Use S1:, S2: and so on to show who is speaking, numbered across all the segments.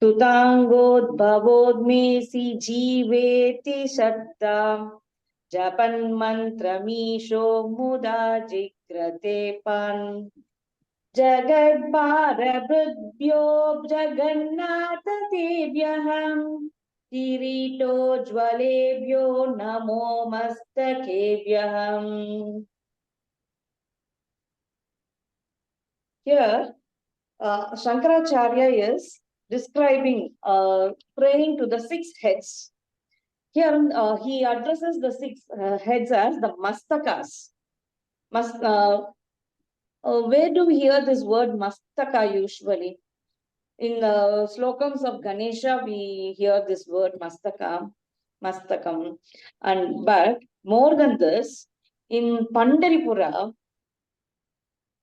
S1: Tutangodbhavodmesi jiveti shatta japan mantramisho muda jikrate pan jagadbharabhyo jagannatha devyaham kirito jvalebhyo namo mastakevyaham. Here Shankaracharya is describing praying to the six heads. Here he addresses the six heads as the mastakas. Where do we hear this word mastaka usually? In slokams of Ganesha, we hear this word mastakam. But more than this, in Pandaripura,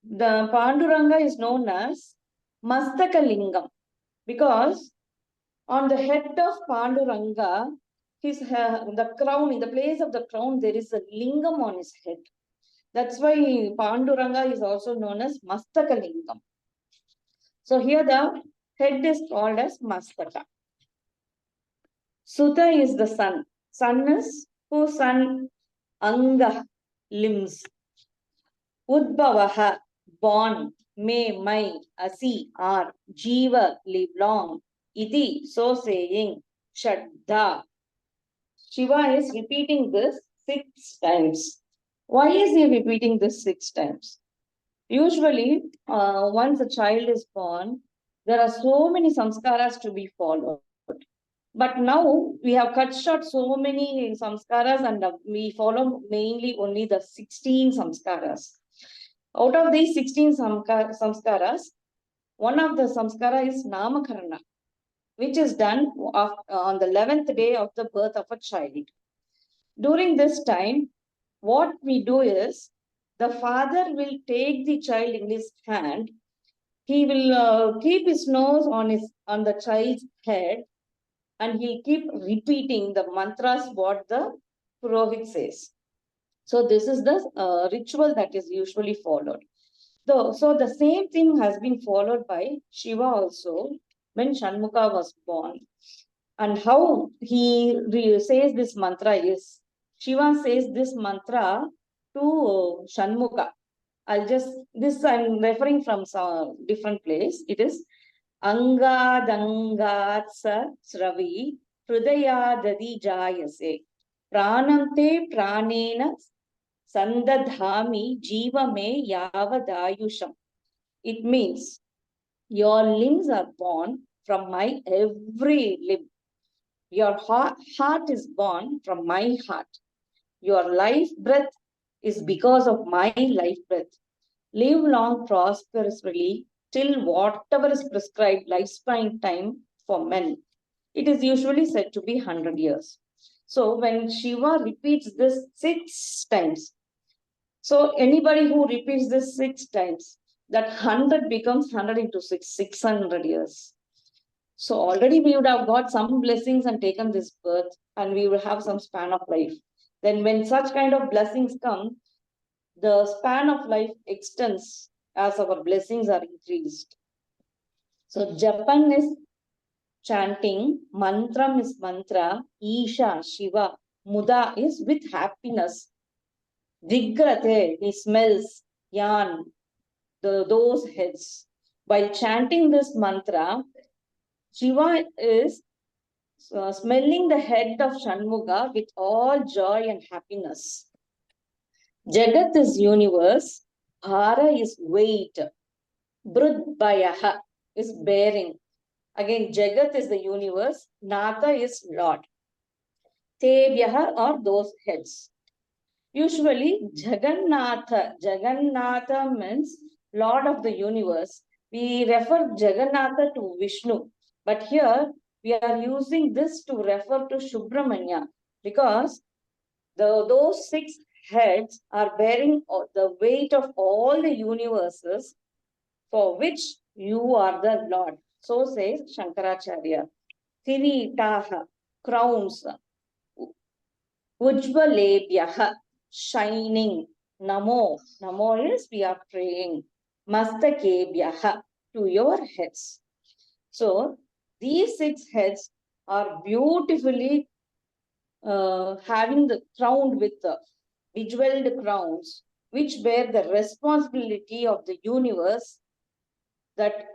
S1: the Panduranga is known as Mastakalingam, because on the head of Panduranga, the crown, in the place of the crown, there is a lingam on his head. That's why Panduranga is also known as Mastakalingam. So here the head is called as Mastaka. Suta is the sun. Sun is whose sun? Anga, limbs. Udbhavaha, born. May, my. Asi, are. Jiva, live long. Iti, so saying. Shraddha. Shiva is repeating this 6 times. Why is he repeating this 6 times? Usually, once a child is born, there are so many samskaras to be followed. But now we have cut short so many samskaras and we follow mainly only the 16 samskaras. Out of these 16 samskaras, one of the samskara is Namakarana, which is done on the 11th day of the birth of a child. During this time, what we do is, the father will take the child in his hand. He will keep his nose on the child's head, and he'll keep repeating the mantras what the Purohit says. So this is the ritual that is usually followed. So the same thing has been followed by Shiva also when Shanmukha was born. And how he says this mantra is, Shiva says this mantra to Shanmukha. I'm referring from some different place. It is Angadangatsa Sravi Hrudayadadi Jayase Pranante Pranena Sandadhami Jiva Me Yavadayusham. It means your limbs are born from my every limb. Your heart is born from my heart. Your life breath is because of my life breath. Live long prosperously till whatever is prescribed lifespan time for men. It is usually said to be 100 years. So when Shiva repeats this 6 times, so anybody who repeats this 6 times, that 100 becomes 100 into 6, 600 years. So already we would have got some blessings and taken this birth, and we will have some span of life. Then when such kind of blessings come, the span of life extends as our blessings are increased. So Japan is chanting, mantram is mantra, Isha, Shiva, Muda is with happiness. Digrate, he smells, Yan, those heads. While chanting this mantra, Shiva is smelling the head of Shanmuga with all joy and happiness. Jagat is universe, Bhara is weight, Brudbayaha is bearing. Again, Jagat is the universe, Natha is Lord. Tebyaha are those heads. Usually, Jagannatha means Lord of the universe. We refer Jagannatha to Vishnu, but here we are using this to refer to Subramanya, because those 6 heads are bearing the weight of all the universes for which you are the Lord. So says Shankaracharya. Kiritaha, crowns. Ujvalebhyaha, shining. Namo is we are praying. Mastakebhyaha, to your heads. So These 6 heads are beautifully having the crowned with bejeweled crowns, which bear the responsibility of the universe that,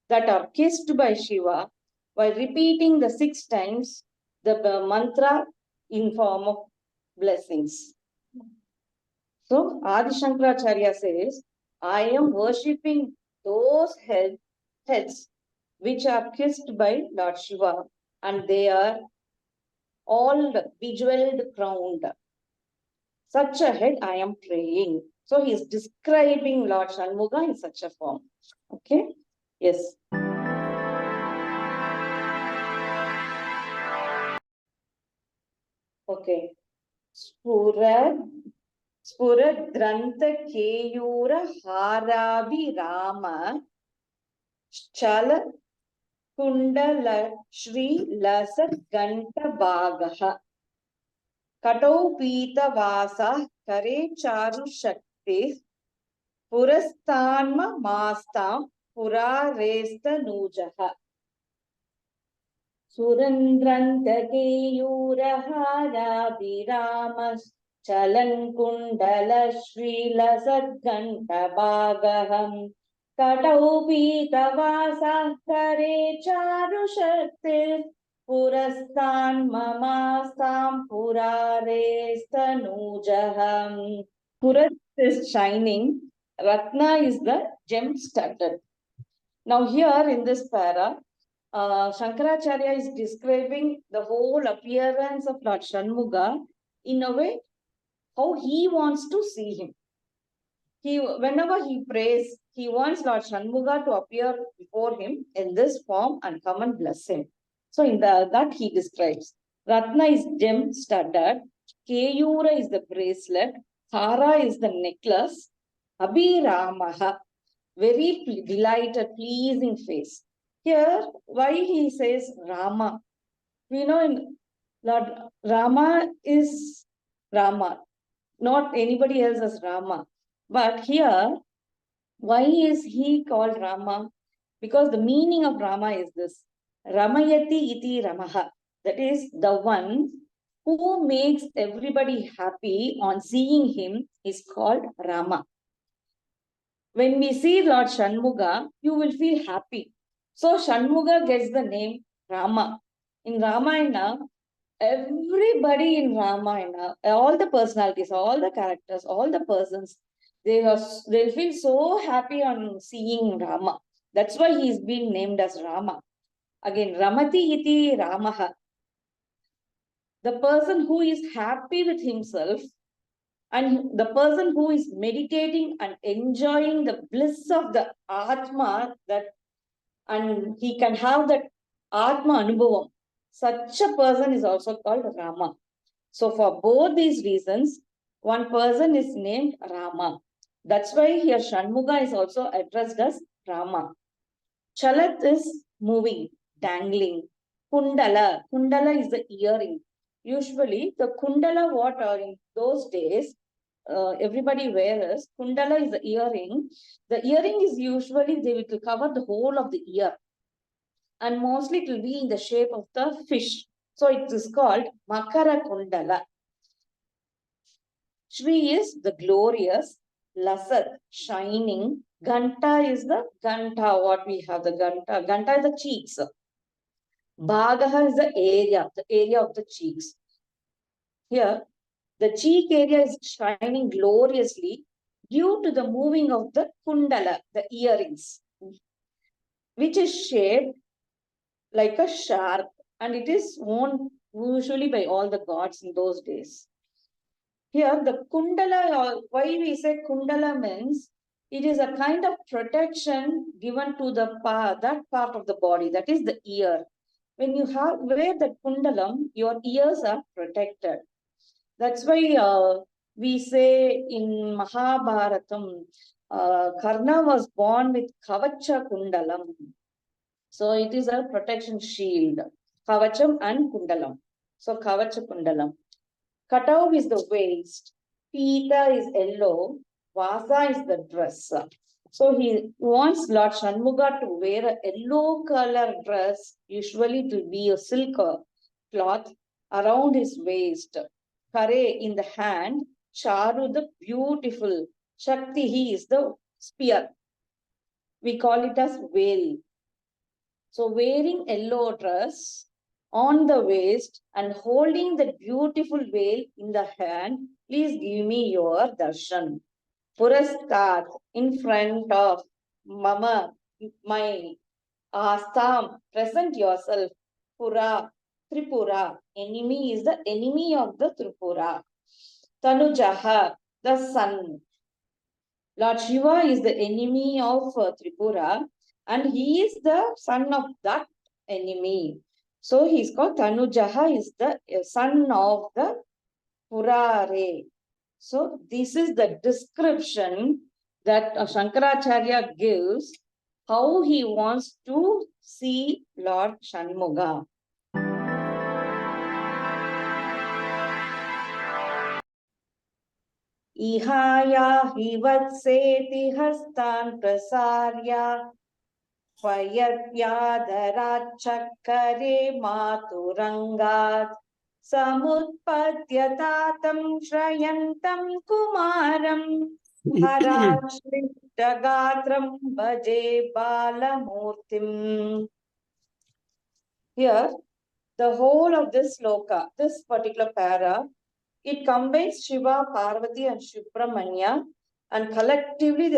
S1: that are kissed by Shiva while repeating the 6 times the mantra in form of blessings. So Adi Shankaracharya says, I am worshipping those heads which are kissed by Lord Shiva, and they are all bejeweled crowned. Such a head I am praying. So he is describing Lord Shanmuga in such a form. Okay? Yes. Okay. Spuradranta Keyura Harabi Rama Chala Kundala Shri Lasat Ganta Bagaha Katau Pita Vasa Kare Charu Shakti Purastanma Mastam Pura Resta Nujaha Surandrantageyurahara Viramas Chalan Kundala Shrila Sadganta Bhagaham Katau Pita Vasa Kare Charu Shakti Purastan Mamastam Puraresta Nujaham. Puras is shining, Ratna is the gem studded. Now here in this para, Shankaracharya is describing the whole appearance of Lord Shanmuga in a way how he wants to see him. Whenever he prays, he wants Lord Shanmuga to appear before him in this form and come and bless him. So in that he describes. Ratna is gem studded, Keyura is the bracelet, Hara is the necklace, Abhiramaha, very delighted, pleasing face. Here, why he says Rama? We know in Lord Rama is Rama, not anybody else as Rama. But here, why is he called Rama? Because the meaning of Rama is this: Ramayati iti Ramaha. That is the one who makes everybody happy on seeing him is called Rama. When we see Lord Shanmuga, you will feel happy. So Shanmuga gets the name Rama. In Ramayana, everybody in Ramayana, all the personalities, all the characters, all the persons, they'll feel so happy on seeing Rama. That's why he's been named as Rama. Again, Ramati iti Ramaha. The person who is happy with himself and the person who is meditating and enjoying the bliss of the Atma, and he can have that Atma Anubhavam, such a person is also called Rama. So for both these reasons, one person is named Rama. That's why here Shanmuga is also addressed as Rama. Chalat is moving, dangling. Kundala is the earring. Usually the kundala, what are in those days, everybody wears, kundala is the earring. The earring is usually, they will cover the whole of the ear. And mostly it will be in the shape of the fish. So it is called Makara Kundala. Shri is the glorious, Lasat, shining. Ganta is the Ganta, what we have, the Ganta. Ganta is the cheeks. Bhagaha is the area of the cheeks. Here, the cheek area is shining gloriously due to the moving of the kundala, the earrings, which is shaped like a sharp, and it is worn usually by all the gods in those days. Here, the kundala, why we say kundala means it is a kind of protection given to that part of the body, that is the ear. When you wear that kundalam, your ears are protected. That's why we say in Mahabharatam, Karna was born with Kavacha Kundalam. So it is a protection shield, Kavacham and Kundalam. So Kavacha Kundalam. Cutout is the waist, Pita is yellow, Vasa is the dress. So he wants Lord Shanmuga to wear a yellow color dress, usually to be a silk cloth around his waist. Kare in the hand, Charu the beautiful, Shakti he is the spear. We call it as veil. So wearing yellow dress on the waist and holding the beautiful veil in the hand, please give me your darshan. Purastat, in front of Mama, my Astam, present yourself. Pura, Tripura, enemy is the enemy of the Tripura. Tanujaha, the sun. Lord Shiva is the enemy of Tripura, and he is the son of that enemy. So he's called Tanujaha, is the son of the Purare. So this is the description that Shankaracharya gives how he wants to see Lord Shanmuga. Ihaya hivatseti hastan prasarya Vayapyadarachakkare maturangat samutpadyatatam shrayantam kumaram harashrittagatram bhaje balamurtim. Here, the whole of this sloka, this particular para, it combines Shiva, Parvati and Subramanya, and collectively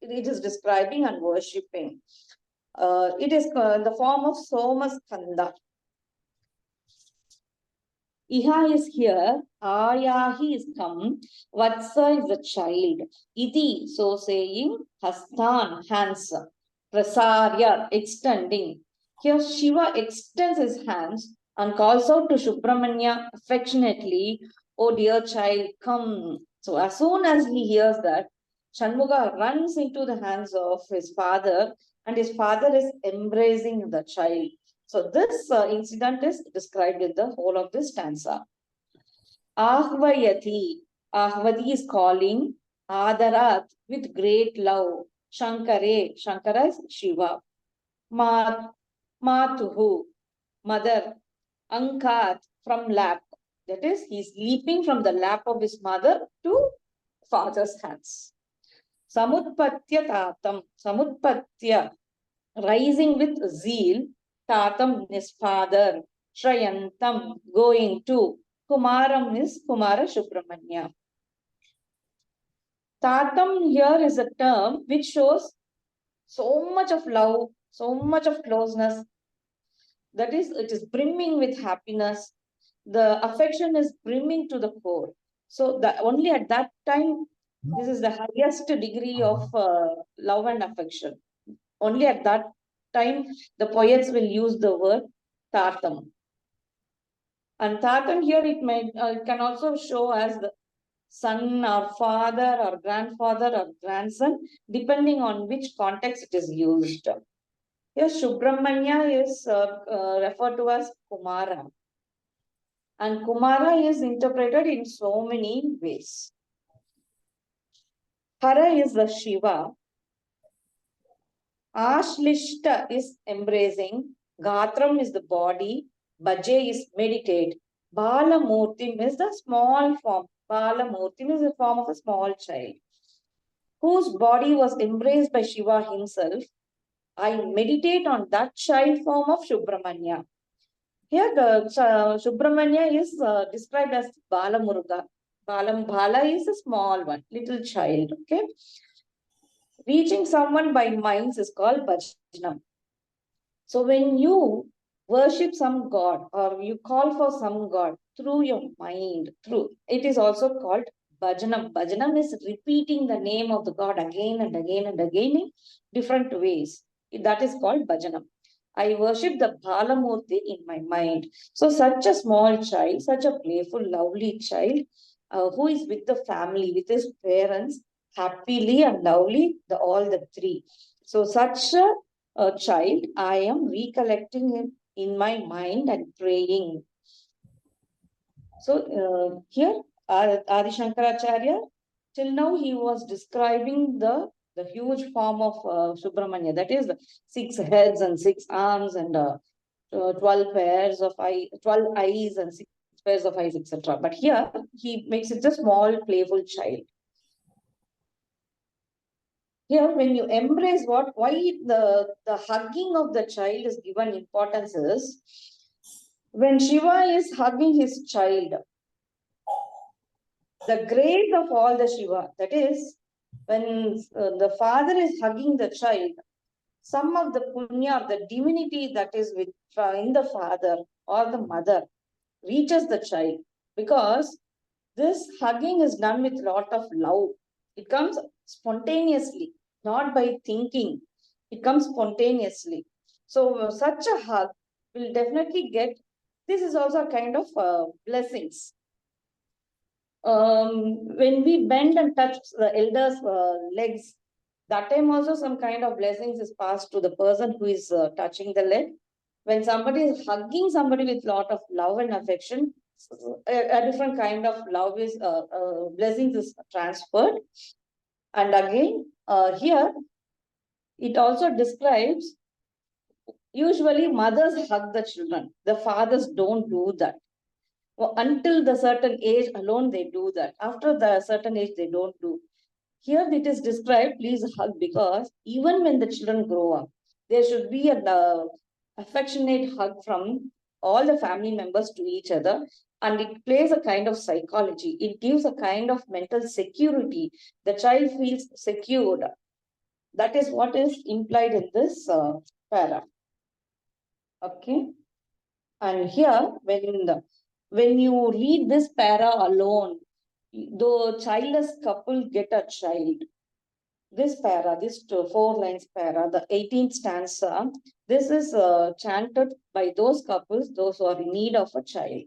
S1: it is describing and worshipping. It is in the form of Somaskanda. Iha is here, Ayahi is come, Vatsa is the child, Iti, so saying, Hastan, hands, Prasarya, extending. Here Shiva extends his hands and calls out to Subramanya affectionately, oh dear child, come. So as soon as he hears that, Shanmuga runs into the hands of his father, and his father is embracing the child. So this incident is described in the whole of this stanza. Ahvayati, Ahvati is calling, Adarat, with great love, Shankare, Shankara is Shiva, Matuhu, mother, Ankat, from lap. That is, he's leaping from the lap of his mother to father's hands. Samutpatya tatam, Samutpatya, rising with zeal, tatam is father, Shrayantam, going to, Kumaram is Kumara Subramanya. Tatam here is a term which shows so much of love, so much of closeness. That is, it is brimming with happiness. The affection is brimming to the core. So that only at that time, this is the highest degree of love and affection. Only at that time, the poets will use the word tatam. And tatam here, it can also show as the son or father or grandfather or grandson, depending on which context it is used. Here, Subramanya is referred to as Kumara. And Kumara is interpreted in so many ways. Hara is the Shiva. Ashlishta is embracing. Gatram is the body. Bhaje is meditate. Balamurtim is the small form. Balamurtim is the form of a small child, whose body was embraced by Shiva himself. I meditate on that child form of Subramanya. Here the Subramanya is described as Balamurga. Bala is a small one, little child. Okay. Reaching someone by minds is called bhajanam. So when you worship some god or you call for some god through your mind, through it is also called bhajanam. Bhajanam is repeating the name of the god again and again and again in different ways. That is called bhajanam. I worship the Balamurti in my mind. So such a small child, such a playful, lovely child, who is with the family, with his parents, happily and lovely, all the three. So such a child, I am recollecting him in my mind and praying. So here, Adi Shankaracharya, till now he was describing the the huge form of Subramanya. That is 6 heads and 6 arms and 12 pairs of 12 eyes and 6 pairs of eyes, etc. But here he makes it a small, playful child. Here, when you embrace why the hugging of the child is given importance is, when Shiva is hugging his child, the grace of all the Shiva, that is, when the father is hugging the child, some of the punya, the divinity that is in the father or the mother reaches the child, because this hugging is done with lot of love. It comes spontaneously, not by thinking. It comes spontaneously. So such a hug will definitely get, this is also a kind of blessings. When we bend and touch the elder's legs, that time also some kind of blessings is passed to the person who is touching the leg. When somebody is hugging somebody with lot of love and affection, a different kind of love is blessings is transferred. And again, here it also describes, usually mothers hug the children, the fathers don't do that. Well, until the certain age alone they do that. After the certain age they don't do. Here it is described, please hug, because even when the children grow up, there should be an affectionate hug from all the family members to each other. And it plays a kind of psychology. It gives a kind of mental security. The child feels secured. That is what is implied in this para. Okay. And here, when you read this para alone, the childless couple get a child. This para, this 4 lines para, the 18th stanza, this is chanted by those couples, those who are in need of a child.